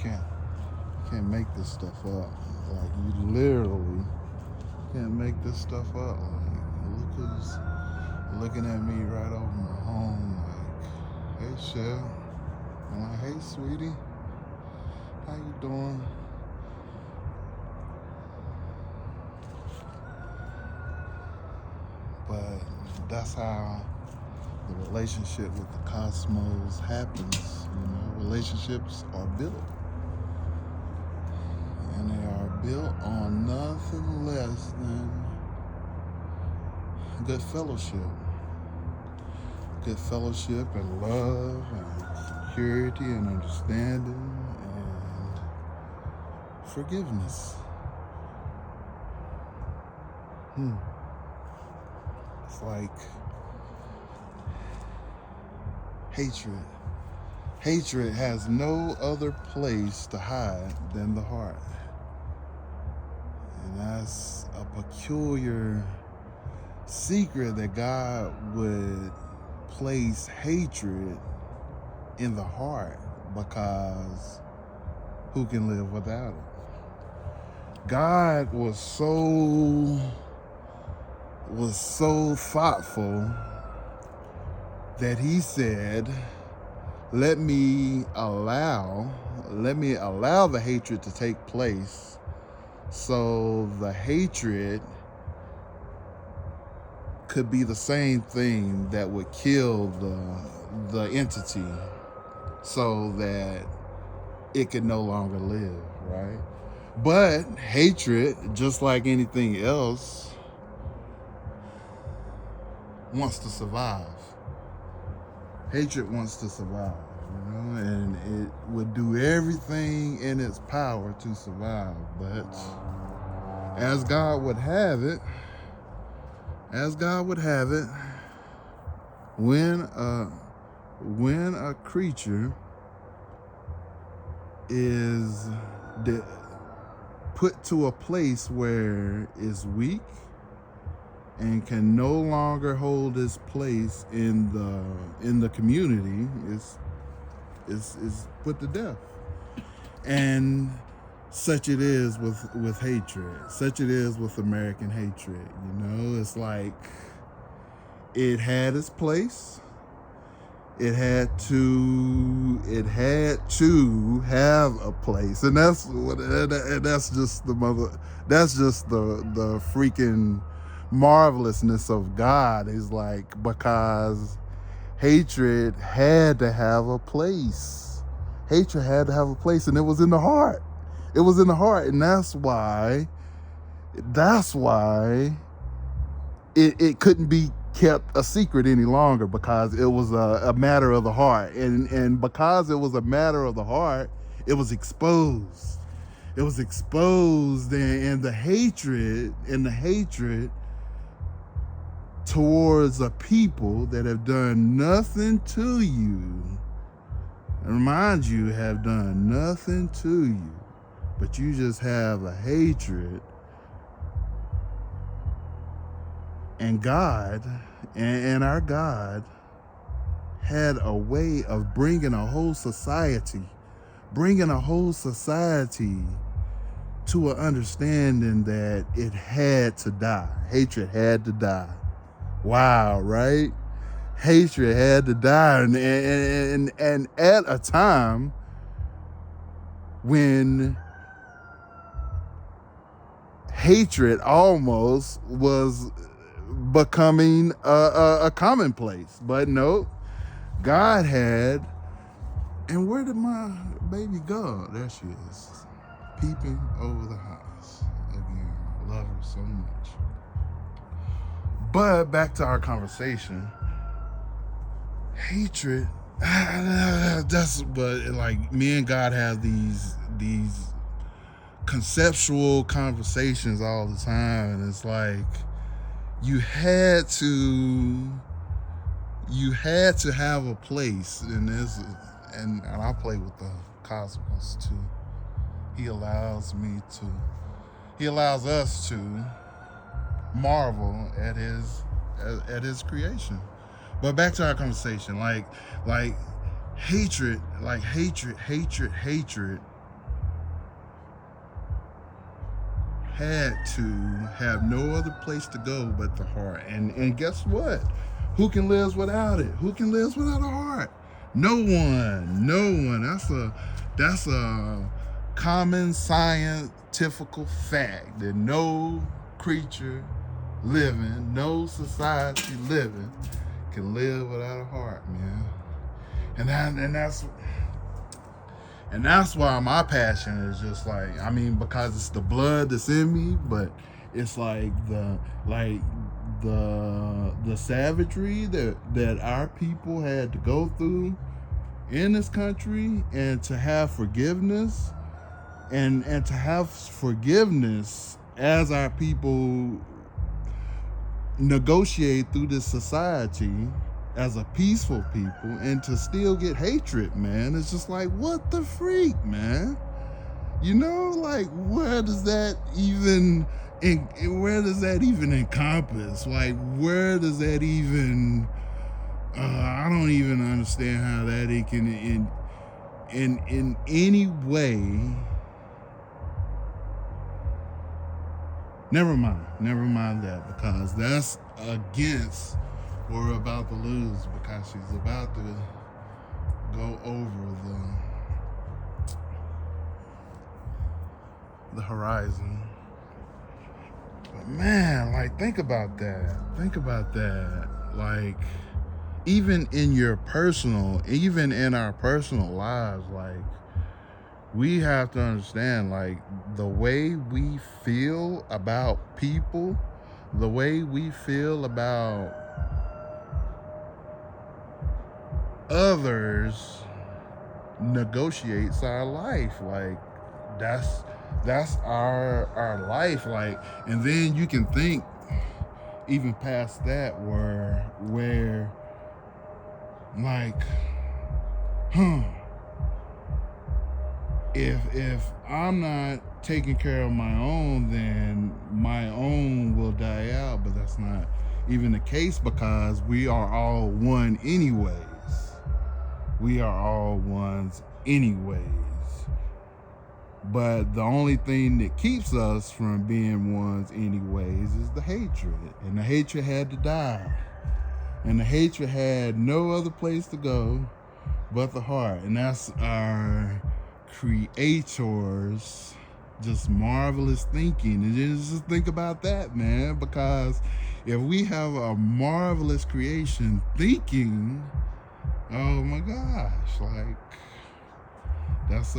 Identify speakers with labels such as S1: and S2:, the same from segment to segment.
S1: You can't make this stuff up. Like you literally can't make this stuff up. Like look who's looking at me right over my home. Like, hey Shell. I'm like, hey sweetie, how you doing? But that's how the relationship with the cosmos happens. Relationships are built, and they are built on nothing less than good fellowship. Good fellowship and love and security and understanding and forgiveness. It's like hatred. Hatred has no other place to hide than the heart. And that's a peculiar secret that God would place hatred in the heart, because who can live without it? God was so thoughtful that he said, let me allow the hatred to take place, so the hatred could be the same thing that would kill the entity, so that it could no longer live, right? But hatred, just like anything else, wants to survive. Hatred wants to survive, and it would do everything in its power to survive. But as God would have it, when a creature is put to a place where it's weak and can no longer hold its place in the community, is put to death. And such it is with hatred. Such it is with American hatred. It's like it had its place. It had to have a place, and that's just the freaking marvelousness of God. Is like, because hatred had to have a place. Hatred had to have a place, and it was in the heart. It was in the heart, and that's why it couldn't be kept a secret any longer, because it was a matter of the heart, and because it was a matter of the heart, it was exposed. It was exposed, and the hatred towards a people that have done nothing to you, and mind you, have done nothing to you, but you just have a hatred. And God, and our God, had a way of bringing a whole society to an understanding that it had to die. Hatred had to die. Wow, right? Hatred had to die. And at a time when hatred almost was becoming a commonplace. But no, God had, and where did my baby go? There she is, peeping over the house. Again, I love her so much. But back to our conversation. Hatred, but like me and God have these conceptual conversations all the time, and it's like you had to have a place in this, and I play with the cosmos too. He allows us to marvel at his creation. But back to our conversation, like hatred had to have no other place to go but the heart. And guess what? Who can live without it? Who can live without a heart? No one. No one. That's a common scientific fact that no creature living, no society living can live without a heart, man. And that's why my passion is just like, I mean, because it's the blood that's in me, but it's like the savagery that our people had to go through in this country, and to have forgiveness and to have forgiveness as our people negotiate through this society as a peaceful people, and to still get hatred, man. It's just like, what the freak, man? You know, like, where does that even encompass? Like, where does that even I don't even understand how that it can in any way. Never mind that, because that's against what we're about to lose, because she's about to go over the horizon. But man, like, think about that. Like, even in our personal lives, like, we have to understand, like, the way we feel about people, the way we feel about others negotiates our life. Like, that's our life. Like, and then you can think even past that, where like, if I'm not taking care of my own, then my own will die out. But that's not even the case, because we are all one anyways. We are all ones anyways. But the only thing that keeps us from being ones anyways is the hatred. And the hatred had to die. And the hatred had no other place to go but the heart. And that's our creator's just marvelous thinking. And just think about that, man. Because if we have a marvelous creation thinking, oh my gosh, like, that's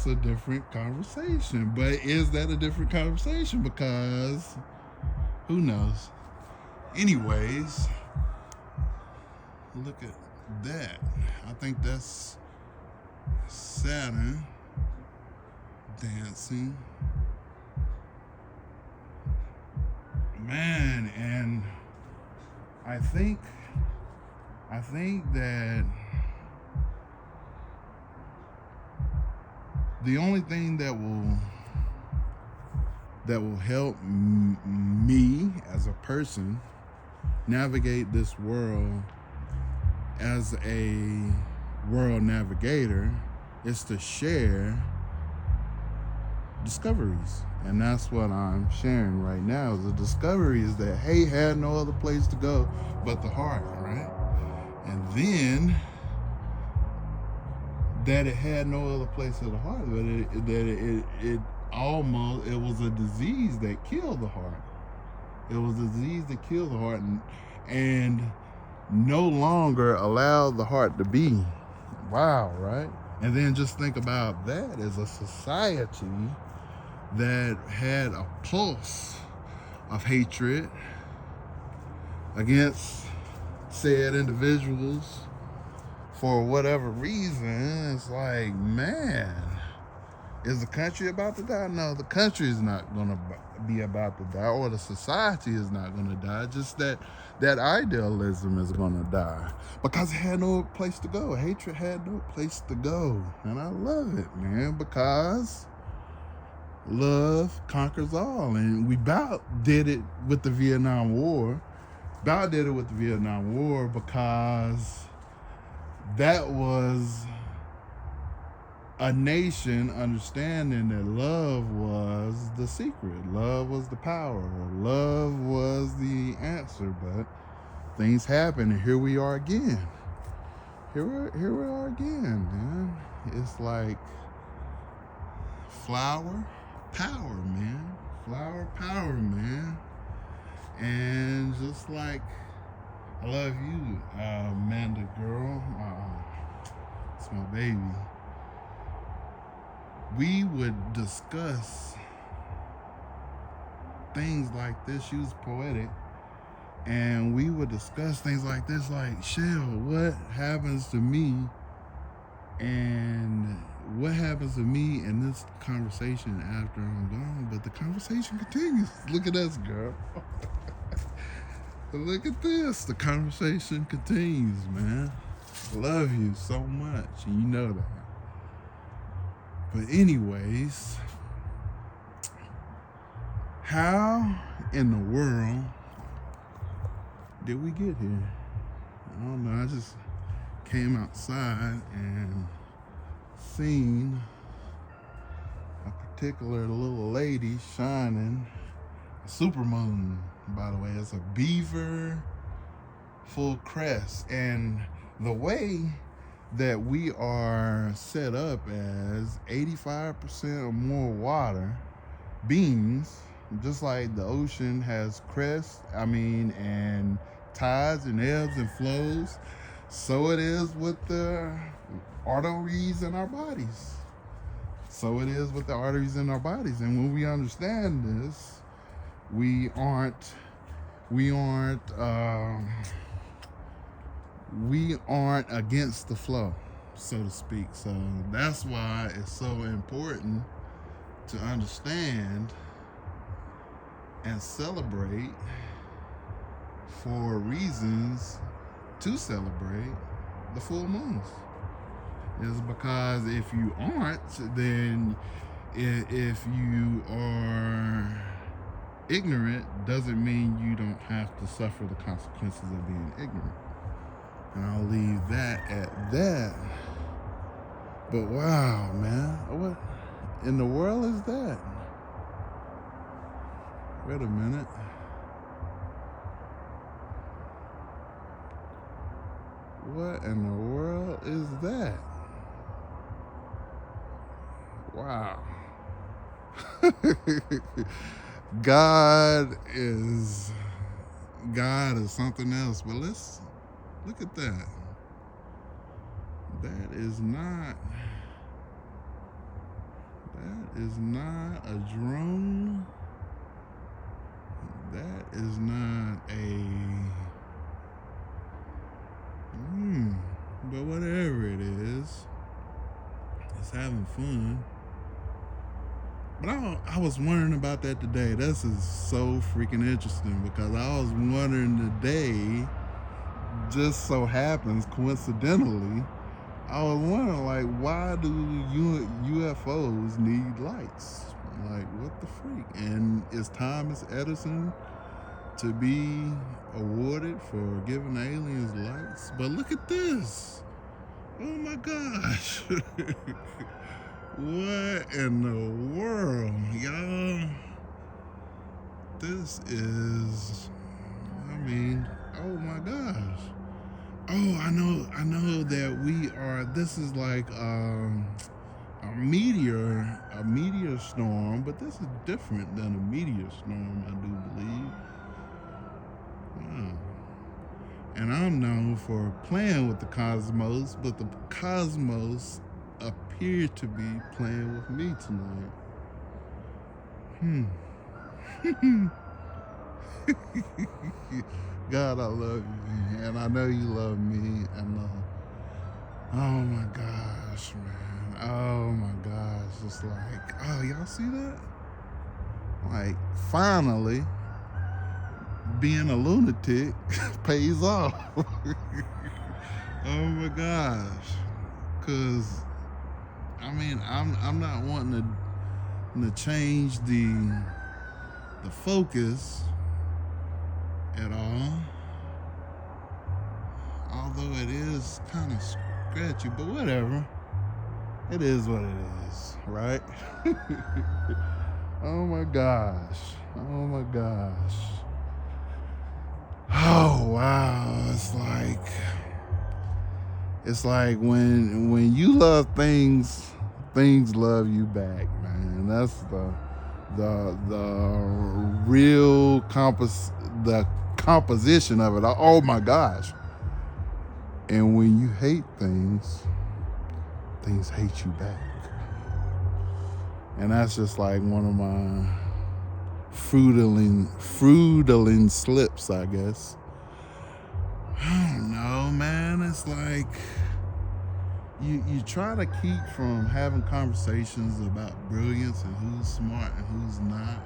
S1: a different conversation. But is that a different conversation? Because who knows? Anyways, look at that. I think that's Saturn dancing. Man, and I think that the only thing that will help me as a person navigate this world as a world navigator is to share discoveries. And that's what I'm sharing right now, is the discoveries that Hay had no other place to go but the heart, right? And then that it had no other place but the heart, but it was a disease that killed the heart. It was a disease that killed the heart, and no longer allowed the heart to be. Wow, right? And then just think about that as a society that had a pulse of hatred against said individuals for whatever reason. It's like, man, is the country about to die? No, the country is not going to be about to die, or the society is not going to die. Just that idealism is going to die, because it had no place to go. Hatred had no place to go. And I love it, man, because love conquers all. And we about did it with the Vietnam War. Because that was a nation understanding that love was the secret, love was the power, love was the answer. But things happen, and here we are again. Here we are again, man. It's like flower power, man. Flower power, man. And just like I love you, Amanda girl. It's my baby. We would discuss things like this. She was poetic. And we would discuss things like this, like, Shell, what happens to me? And what happens to me in this conversation after I'm gone? But the conversation continues. Look at us, girl. Look at this. The conversation continues, man. I love you so much, and you know that. But anyways, how in the world did we get here? I don't know. I just came outside and seen a particular little lady shining a supermoon. By the way, it's a beaver full crest, and the way that we are set up as 85% or more water beings, just like the ocean has crests, and tides and ebbs and flows, so it is with the arteries in our bodies. So it is with the arteries in our bodies. And when we understand this, we aren't against the flow, so to speak. So that's why it's so important to understand and celebrate for reasons to celebrate the full moons. Is because if you aren't, then if you are ignorant, doesn't mean you don't have to suffer the consequences of being ignorant. And I'll leave that at that. But wow, man, what in the world is that? Wait a minute. What in the world is that? Wow. God is something else. But let's look at that. That is not a drone. That is not a but whatever it is, it's having fun. But I was wondering about that today. This is so freaking interesting, because I was wondering today, just so happens coincidentally, I was wondering, like, why do UFOs need lights? Like, what the freak? And is Thomas Edison to be awarded for giving aliens lights? But look at this. Oh my gosh. What in the world, y'all? This is, oh my gosh. Oh, I know that we are, this is like a meteor storm, but this is different than a meteor storm, I do believe. Wow. And I'm known for playing with the cosmos, but the cosmos appear to be playing with me tonight. God, I love you, and I know you love me, and oh my gosh, man, oh my gosh, it's like, oh, y'all see that? Like, finally, being a lunatic pays off. Oh my gosh, because I'm not wanting to change the focus at all, although it is kind of scratchy, but whatever. It is what it is, right? Oh my gosh. Oh my gosh. Oh wow. It's like when you love things, things love you back, man. That's the real the composition of it. Oh my gosh. And when you hate things, things hate you back. And that's just like one of my fruitaling slips, I guess. I don't know, man. It's like you try to keep from having conversations about brilliance and who's smart and who's not,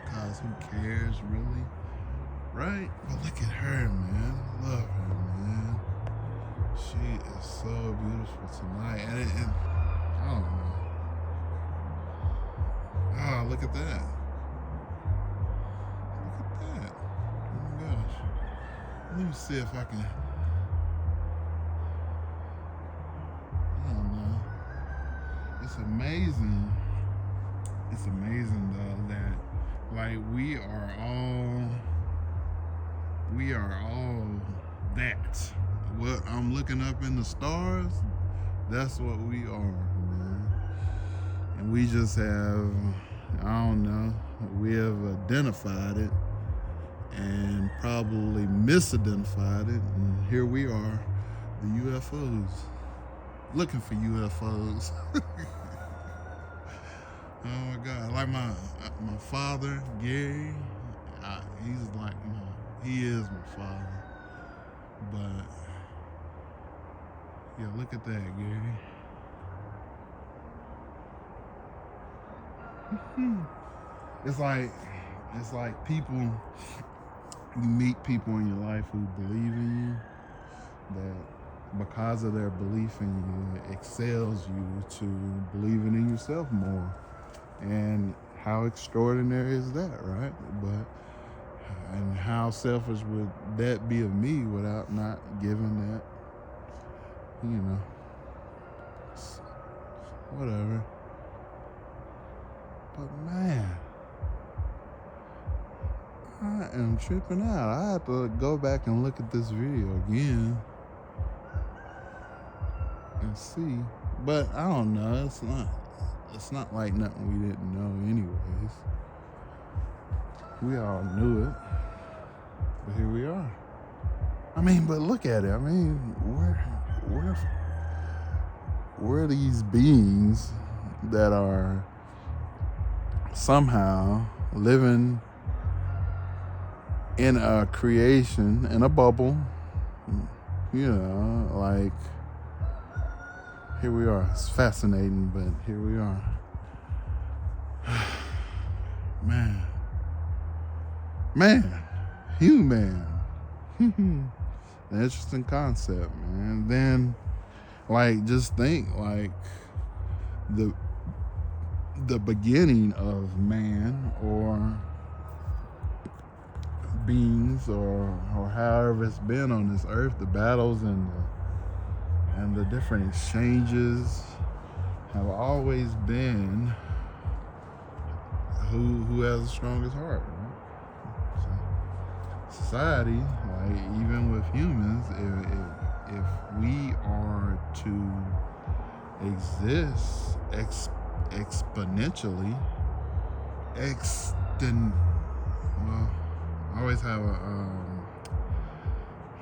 S1: because who cares really, right? But look at her, man. Love her, man. She is so beautiful tonight, and I don't know. Ah, look at that. Look at that. Oh my gosh. Let me see if I can. I don't know. It's amazing. It's amazing though that like we are all that. What I'm looking up in the stars, that's what we are, man. And we just have, I don't know, we have identified it and probably misidentified it, and here we are, the UFOs, looking for UFOs. Oh my God! Like my father, Gary, he's like he is my father. But yeah, look at that, Gary. It's like people, you meet people in your life who believe in you, that because of their belief in you, it excels you to believing in yourself more. And how extraordinary is that, right? But and how selfish would that be of me without not giving that, you know, whatever. But man, I am tripping out. I have to go back and look at this video again and see. But I don't know. It's not like nothing we didn't know anyways. We all knew it. But here we are. I mean, but look at it. I mean, we're these beings that are somehow living in a creation, in a bubble, you know, like, here we are. It's fascinating, but here we are. Man, human. An interesting concept, man. Then, like, just think, like, the beginning of man or beings or however it's been on this earth, the battles and the different exchanges have always been who has the strongest heart, right? So society, like even with humans, if we are to exist exponentially, well, I always have a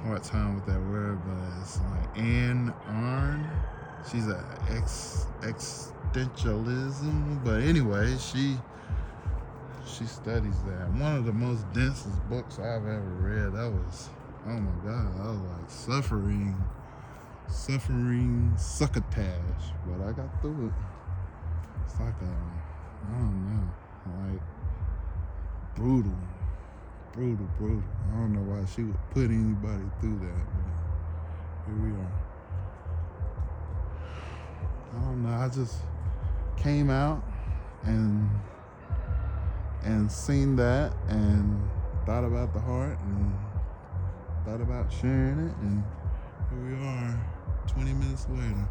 S1: hard time with that word, but it's like Anne Arn. She's a existentialism, but anyway, she studies that. One of the most densest books I've ever read. That was, oh my God, I was like suffering succotash, but I got through it. It's like I don't know, like brutal. I don't know why she would put anybody through that, but here we are. I don't know, I just came out and seen that and thought about the heart and thought about sharing it, and here we are 20 minutes later.